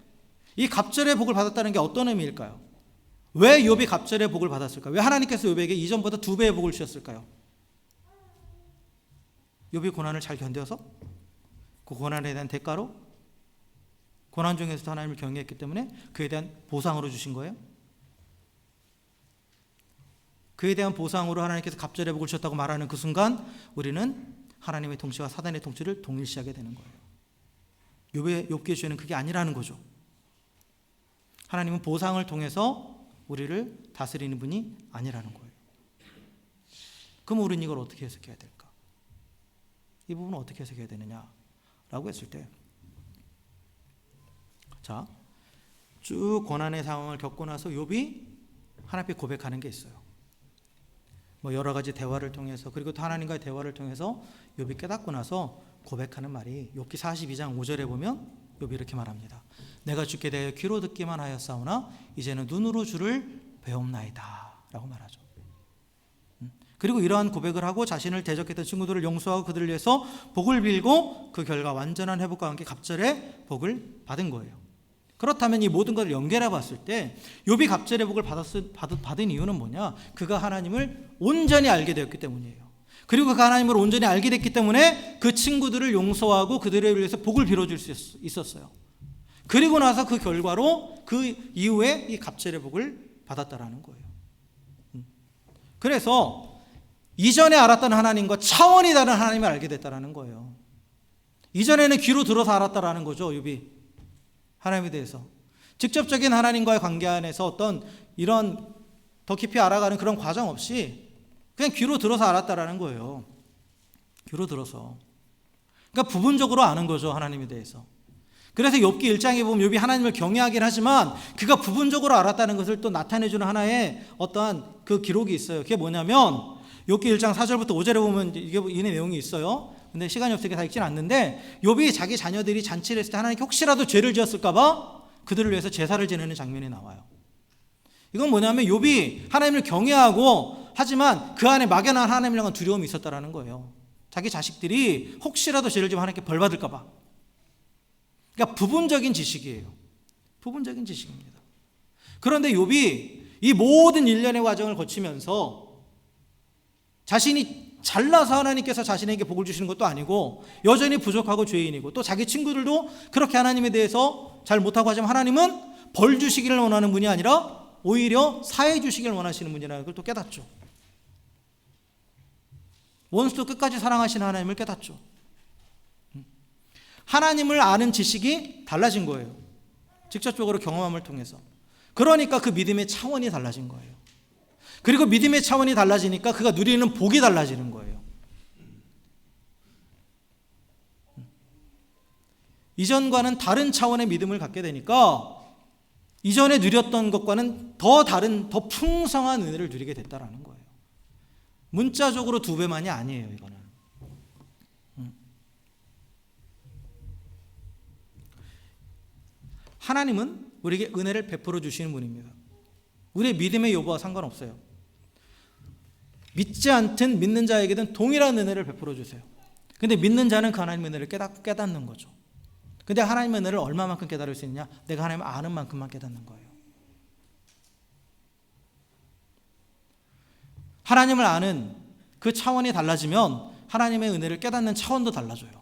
이 갑절의 복을 받았다는 게 어떤 의미일까요? 왜 욥이 갑절의 복을 받았을까요? 왜 하나님께서 욥에게 이전보다 2배의 복을 주셨을까요? 욥이 고난을 잘 견뎌서 그 고난에 대한 대가로, 고난 중에서도 하나님을 경외했기 때문에 그에 대한 보상으로 주신 거예요? 그에 대한 보상으로 하나님께서 갑절의 복을 주셨다고 말하는 그 순간 우리는 하나님의 통치와 사단의 통치를 동일시하게 되는 거예요. 욥기의 죄는 그게 아니라는 거죠. 하나님은 보상을 통해서 우리를 다스리는 분이 아니라는 거예요. 그럼 우리는 이걸 어떻게 해석해야 될까? 이 부분은 어떻게 해석해야 되느냐라고 했을 때, 자, 쭉 고난의 상황을 겪고 나서 욥이 하나님께 고백하는 게 있어요. 뭐 여러 가지 대화를 통해서, 그리고 또 하나님과의 대화를 통해서 욥이 깨닫고 나서 고백하는 말이 욥기 42장 5절에 보면 욥이 이렇게 말합니다. 내가 주께 대하여 귀로 듣기만 하였사오나 이제는 눈으로 주를 배움나이다 라고 말하죠. 그리고 이러한 고백을 하고 자신을 대적했던 친구들을 용서하고 그들을 위해서 복을 빌고 그 결과 완전한 회복과 함께 갑절의 복을 받은 거예요. 그렇다면 이 모든 것을 연결해 봤을 때 욥이 갑절의 복을 받은 이유는 뭐냐? 그가 하나님을 온전히 알게 되었기 때문이에요. 그리고 그 하나님을 온전히 알게 됐기 때문에 그 친구들을 용서하고 그들을 위해서 복을 빌어줄 수 있었어요. 그리고 나서 그 결과로 그 이후에 이 갑절의 복을 받았다라는 거예요. 그래서 이전에 알았던 하나님과 차원이 다른 하나님을 알게 됐다라는 거예요. 이전에는 귀로 들어서 알았다라는 거죠, 욥이. 하나님에 대해서 직접적인 하나님과의 관계 안에서 어떤 이런 더 깊이 알아가는 그런 과정 없이 그냥 귀로 들어서 알았다라는 거예요. 귀로 들어서. 그러니까 부분적으로 아는 거죠, 하나님에 대해서. 그래서 욥기 1장에 보면 욥이 하나님을 경외하긴 하지만 그가 부분적으로 알았다는 것을 또 나타내주는 하나의 어떠한 그 기록이 있어요. 그게 뭐냐면 욥기 1장 4절부터 5절에 보면 이게 이 내용이 있어요. 근데 시간이 없으니까 다 읽지는 않는데, 욥이 자기 자녀들이 잔치를 했을 때 하나님께 혹시라도 죄를 지었을까 봐 그들을 위해서 제사를 지내는 장면이 나와요. 이건 뭐냐면 욥이 하나님을 경외하고 하지만 그 안에 막연한 하나님을 향한 두려움이 있었다라는 거예요. 자기 자식들이 혹시라도 죄를 지면 하나님께 벌 받을까 봐. 그러니까 부분적인 지식이에요. 부분적인 지식입니다. 그런데 욥이 이 모든 일련의 과정을 거치면서 자신이 잘나서 하나님께서 자신에게 복을 주시는 것도 아니고 여전히 부족하고 죄인이고 또 자기 친구들도 그렇게 하나님에 대해서 잘 못하고 하지만 하나님은 벌 주시기를 원하는 분이 아니라 오히려 사해 주시기를 원하시는 분이라는 걸 또 깨닫죠. 원수도 끝까지 사랑하시는 하나님을 깨닫죠. 하나님을 아는 지식이 달라진 거예요. 직접적으로 경험함을 통해서. 그러니까 그 믿음의 차원이 달라진 거예요. 그리고 믿음의 차원이 달라지니까 그가 누리는 복이 달라지는 거예요. 이전과는 다른 차원의 믿음을 갖게 되니까 이전에 누렸던 것과는 더 다른, 더 풍성한 은혜를 누리게 됐다라는 거예요. 문자적으로 2배만이 아니에요, 이거는. 하나님은 우리에게 은혜를 베풀어 주시는 분입니다. 우리의 믿음의 여부와 상관없어요. 믿지 않든 믿는 자에게든 동일한 은혜를 베풀어 주세요. 근데 믿는 자는 그 하나님의 은혜를 깨닫는 거죠. 근데 하나님의 은혜를 얼마만큼 깨달을 수 있느냐? 내가 하나님을 아는 만큼만 깨닫는 거예요. 하나님을 아는 그 차원이 달라지면 하나님의 은혜를 깨닫는 차원도 달라져요.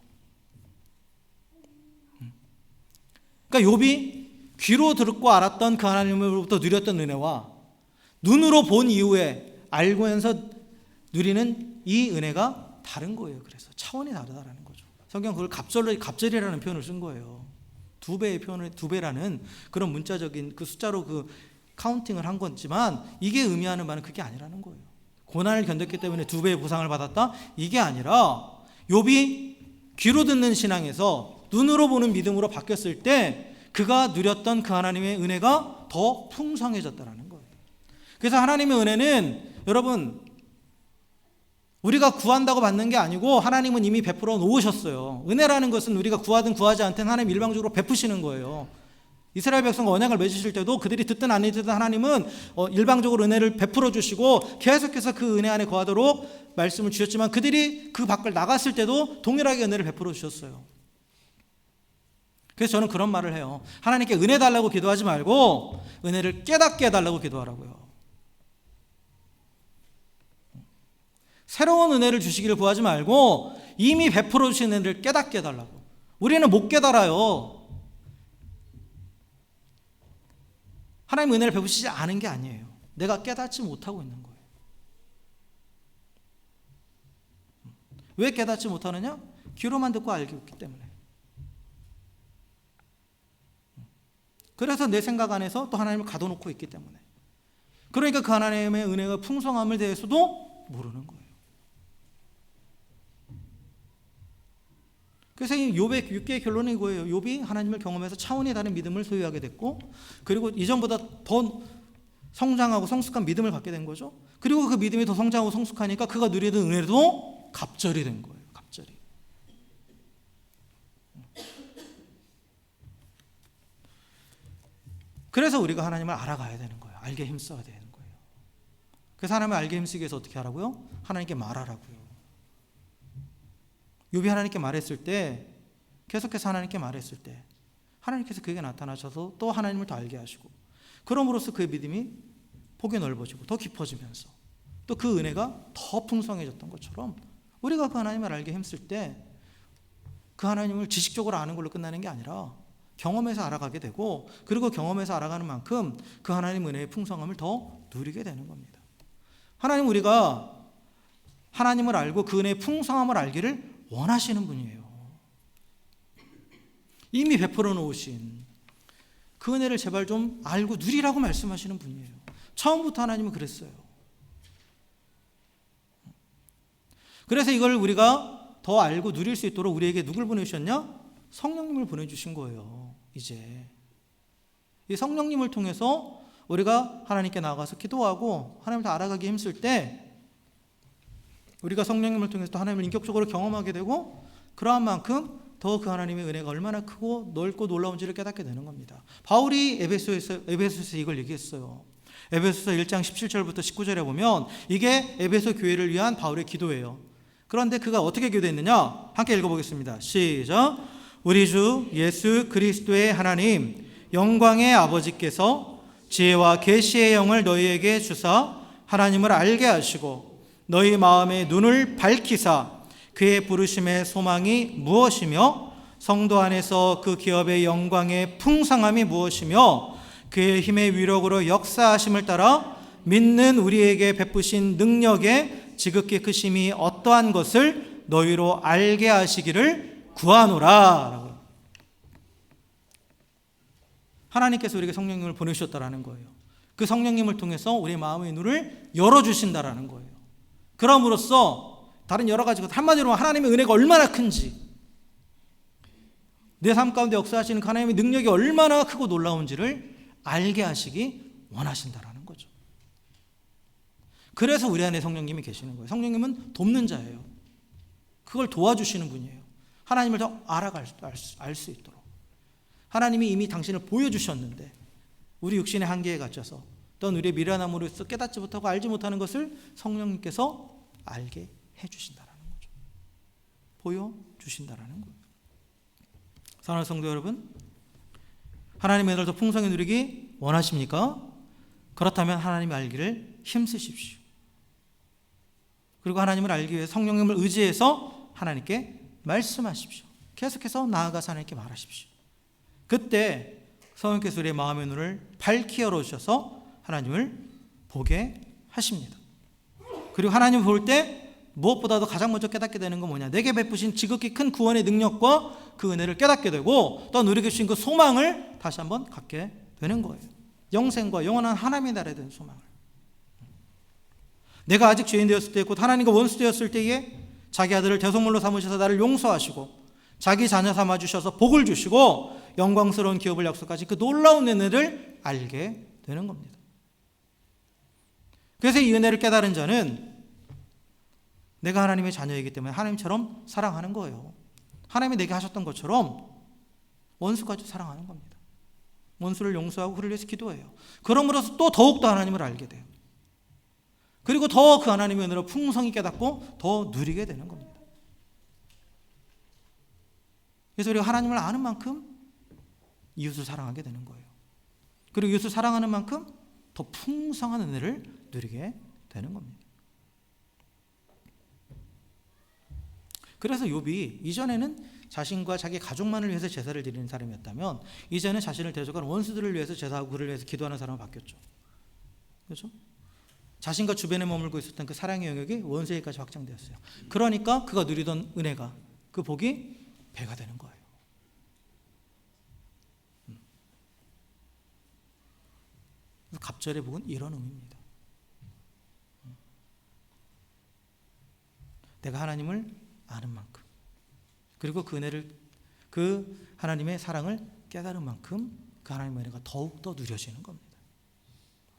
그러니까 욥이 귀로 듣고 알았던 그 하나님으로부터 누렸던 은혜와 눈으로 본 이후에 알면서 누리는 이 은혜가 다른 거예요. 그래서 차원이 다르다라는 거죠. 성경 그걸 갑절이라는 표현을 쓴 거예요. 2배의 표현을 2배라는 그런 문자적인 그 숫자로 그 카운팅을 한 거지만 이게 의미하는 바는 그게 아니라는 거예요. 고난을 견뎠기 때문에 2배의 보상을 받았다? 이게 아니라 욥이 귀로 듣는 신앙에서 눈으로 보는 믿음으로 바뀌었을 때 그가 누렸던 그 하나님의 은혜가 더 풍성해졌다는 거예요. 그래서 하나님의 은혜는 여러분 우리가 구한다고 받는 게 아니고 하나님은 이미 베풀어 놓으셨어요. 은혜라는 것은 우리가 구하든 구하지 않든 하나님 일방적으로 베푸시는 거예요. 이스라엘 백성과 언약을 맺으실 때도 그들이 듣든 안 듣든 하나님은 일방적으로 은혜를 베풀어 주시고 계속해서 그 은혜 안에 거하도록 말씀을 주셨지만 그들이 그 밖을 나갔을 때도 동일하게 은혜를 베풀어 주셨어요. 그래서 저는 그런 말을 해요. 하나님께 은혜 달라고 기도하지 말고 은혜를 깨닫게 해달라고 기도하라고요. 새로운 은혜를 주시기를 구하지 말고 이미 베풀어 주신 은혜를 깨닫게 해달라고. 우리는 못 깨달아요. 하나님 은혜를 베푸시지 않은 게 아니에요. 내가 깨닫지 못하고 있는 거예요. 왜 깨닫지 못하느냐? 귀로만 듣고 알고 있기 때문에. 그래서 내 생각 안에서 또 하나님을 가둬놓고 있기 때문에. 그러니까 그 하나님의 은혜가 풍성함을 대해서도 모르는 거예요. 그래서 이 욥의 6개의 결론은 이거예요. 욥이 하나님을 경험해서 차원이 다른 믿음을 소유하게 됐고, 그리고 이전보다 더 성장하고 성숙한 믿음을 갖게 된 거죠. 그리고 그 믿음이 더 성장하고 성숙하니까 그가 누리던 은혜도 갑절이 된 거예요. 갑절이. 그래서 우리가 하나님을 알아가야 되는 거예요. 알게 힘써야 되는 거예요. 그래서 하나님을 알게 힘쓰기 위해서 어떻게 하라고요? 하나님께 말하라고요. 욥이 하나님께 말했을 때, 계속해서 하나님께 말했을 때 하나님께서 그에게 나타나셔서 또 하나님을 더 알게 하시고, 그럼으로써 그의 믿음이 폭이 넓어지고 더 깊어지면서 또 그 은혜가 더 풍성해졌던 것처럼 우리가 그 하나님을 알게 힘쓸 때 그 하나님을 지식적으로 아는 걸로 끝나는 게 아니라 경험에서 알아가게 되고, 그리고 경험에서 알아가는 만큼 그 하나님 은혜의 풍성함을 더 누리게 되는 겁니다. 하나님, 우리가 하나님을 알고 그 은혜의 풍성함을 알기를 원하시는 분이에요. 이미 베풀어 놓으신 그 은혜를 제발 좀 알고 누리라고 말씀하시는 분이에요. 처음부터 하나님은 그랬어요. 그래서 이걸 우리가 더 알고 누릴 수 있도록 우리에게 누굴 보내주셨냐? 성령님을 보내주신 거예요. 이제 이 성령님을 통해서 우리가 하나님께 나가서 기도하고 하나님을 더 알아가기 힘쓸 때 우리가 성령님을 통해서 또 하나님을 인격적으로 경험하게 되고 그러한 만큼 더 그 하나님의 은혜가 얼마나 크고 넓고 놀라운지를 깨닫게 되는 겁니다. 바울이 에베소에서 이걸 얘기했어요. 에베소서 1장 17절부터 19절에 보면 이게 에베소 교회를 위한 바울의 기도예요. 그런데 그가 어떻게 기도했느냐? 함께 읽어보겠습니다. 시작. 우리 주 예수 그리스도의 하나님 영광의 아버지께서 지혜와 계시의 영을 너희에게 주사 하나님을 알게 하시고 너희 마음의 눈을 밝히사 그의 부르심의 소망이 무엇이며 성도 안에서 그 기업의 영광의 풍성함이 무엇이며 그의 힘의 위력으로 역사하심을 따라 믿는 우리에게 베푸신 능력의 지극히 크심이 어떠한 것을 너희로 알게 하시기를 구하노라. 하나님께서 우리에게 성령님을 보내주셨다라는 거예요. 그 성령님을 통해서 우리의 마음의 눈을 열어주신다라는 거예요. 그럼으로써 다른 여러 가지 것, 한마디로 하나님의 은혜가 얼마나 큰지, 내 삶 가운데 역사하시는 하나님의 능력이 얼마나 크고 놀라운지를 알게 하시기 원하신다라는 거죠. 그래서 우리 안에 성령님이 계시는 거예요. 성령님은 돕는 자예요. 그걸 도와주시는 분이에요. 하나님을 더 알아갈 알 수 있도록. 하나님이 이미 당신을 보여주셨는데 우리 육신의 한계에 갇혀서 또는 우리의 미련함으로써 깨닫지 못하고 알지 못하는 것을 성령님께서 알게 해주신다라는 거죠. 보여주신다라는 거예요. 사랑하는 성도 여러분, 하나님의 은혜를 더 풍성히 누리기 원하십니까? 그렇다면 하나님을 알기를 힘쓰십시오. 그리고 하나님을 알기 위해 성령님을 의지해서 하나님께 말씀하십시오. 계속해서 나아가서 하나님께 말하십시오. 그때 성령께서 우리의 마음의 눈을 밝히 열어주셔서 하나님을 보게 하십니다. 그리고 하나님을 볼 때 무엇보다도 가장 먼저 깨닫게 되는 건 뭐냐? 내게 베푸신 지극히 큰 구원의 능력과 그 은혜를 깨닫게 되고 또 누리게 주신 그 소망을 다시 한번 갖게 되는 거예요. 영생과 영원한 하나님의 나라에 대한 소망을. 내가 아직 죄인 되었을 때 곧 하나님과 원수 되었을 때에 자기 아들을 대속물로 삼으셔서 나를 용서하시고 자기 자녀 삼아주셔서 복을 주시고 영광스러운 기업을 약속하신 그 놀라운 은혜를 알게 되는 겁니다. 그래서 이 은혜를 깨달은 자는 내가 하나님의 자녀이기 때문에 하나님처럼 사랑하는 거예요. 하나님이 내게 하셨던 것처럼 원수까지 사랑하는 겁니다. 원수를 용서하고 그를 위해서 기도해요. 그러므로서 또 더욱더 하나님을 알게 돼요. 그리고 더 그 하나님의 은혜로 풍성히 깨닫고 더 누리게 되는 겁니다. 그래서 우리가 하나님을 아는 만큼 이웃을 사랑하게 되는 거예요. 그리고 이웃을 사랑하는 만큼 더 풍성한 은혜를 누리게 되는 겁니다. 그래서 욥이 이전에는 자신과 자기 가족만을 위해서 제사를 드리는 사람이었다면 이제는 자신을 대적하는 원수들을 위해서 제사하고 그를 위해서 기도하는 사람으로 바뀌었죠. 그렇죠? 자신과 주변에 머물고 있었던 그 사랑의 영역이 원수에게까지 확장되었어요. 그러니까 그가 누리던 은혜가, 그 복이 배가 되는 거예요. 갑절의 복은 이런 의미입니다. 내가 하나님을 아는 만큼, 그리고 그 은혜를, 그 하나님의 사랑을 깨달은 만큼 그 하나님의 은혜가 더욱더 누려지는 겁니다.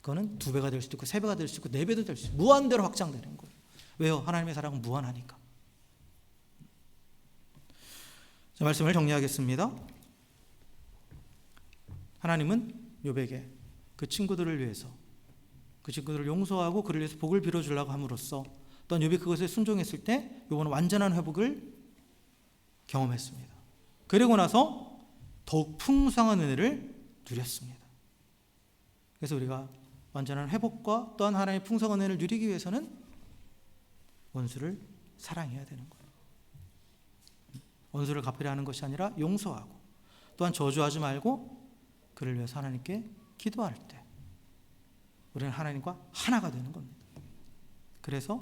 그거는 2배가 될 수도 있고 3배가 될 수도 있고 4배도 될 수 있고 무한대로 확장되는 거예요. 왜요? 하나님의 사랑은 무한하니까. 자, 말씀을 정리하겠습니다. 하나님은 욥에게 그 친구들을 위해서, 그 친구들을 용서하고 그를 위해서 복을 빌어주려고 함으로써 또한 욥이 그것에 순종했을 때 욥은 완전한 회복을 경험했습니다. 그리고 나서 더욱 풍성한 은혜를 누렸습니다. 그래서 우리가 완전한 회복과 또한 하나님의 풍성한 은혜를 누리기 위해서는 원수를 사랑해야 되는 거예요. 원수를 갚으려 하는 것이 아니라 용서하고 또한 저주하지 말고 그를 위해서 하나님께 기도할 때 우리는 하나님과 하나가 되는 겁니다. 그래서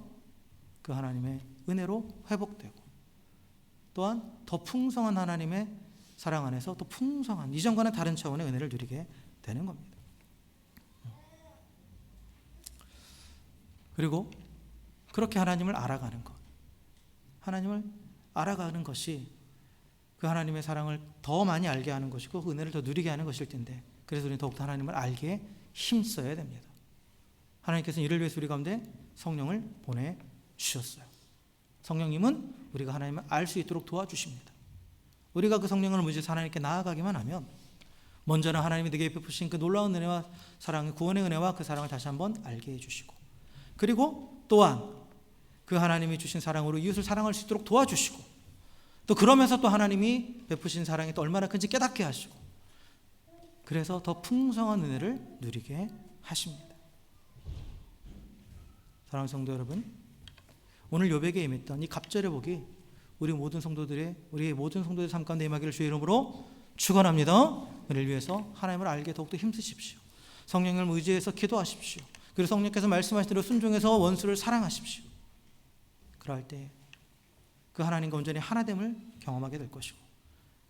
그 하나님의 은혜로 회복되고 또한 더 풍성한 하나님의 사랑 안에서 더 풍성한 이전과는 다른 차원의 은혜를 누리게 되는 겁니다. 그리고 그렇게 하나님을 알아가는 것, 하나님을 알아가는 것이 그 하나님의 사랑을 더 많이 알게 하는 것이고 그 은혜를 더 누리게 하는 것일 텐데, 그래서 우리는 더욱더 하나님을 알게 힘써야 됩니다. 하나님께서는 이를 위해서 우리 가운데 성령을 보내주셨어요. 성령님은 우리가 하나님을 알 수 있도록 도와주십니다. 우리가 그 성령을 의지해서 하나님께 나아가기만 하면 먼저는 하나님이 내게 베푸신 그 놀라운 은혜와 사랑의 구원의 은혜와 그 사랑을 다시 한번 알게 해주시고, 그리고 또한 그 하나님이 주신 사랑으로 이웃을 사랑할 수 있도록 도와주시고, 또 그러면서 또 하나님이 베푸신 사랑이 또 얼마나 큰지 깨닫게 하시고, 그래서 더 풍성한 은혜를 누리게 하십니다. 사랑하는 성도 여러분, 오늘 요백에 임했던 이 갑절의 복이 우리의 모든 성도들의 삶 가운데 임하기를 주의 이름으로 축원합니다. 우리를 위해서 하나님을 알게 더욱더 힘쓰십시오. 성령을 의지해서 기도하십시오. 그리고 성령께서 말씀하신 대로 순종해서 원수를 사랑하십시오. 그럴 때 그 하나님과 온전히 하나됨을 경험하게 될 것이고,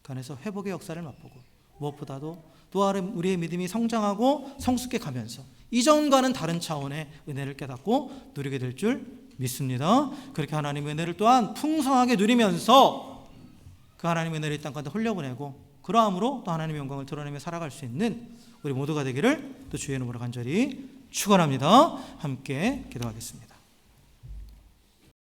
그 안에서 회복의 역사를 맛보고, 무엇보다도 또 우리의 믿음이 성장하고 성숙해 가면서 이전과는 다른 차원의 은혜를 깨닫고 누리게 될 줄 믿습니다. 그렇게 하나님의 은혜를 또한 풍성하게 누리면서 그 하나님의 은혜를 이 땅 가운데 흘려보내고, 그러함으로 또 하나님의 영광을 드러내며 살아갈 수 있는 우리 모두가 되기를 또 주의 이름으로 간절히 축원합니다. 함께 기도하겠습니다.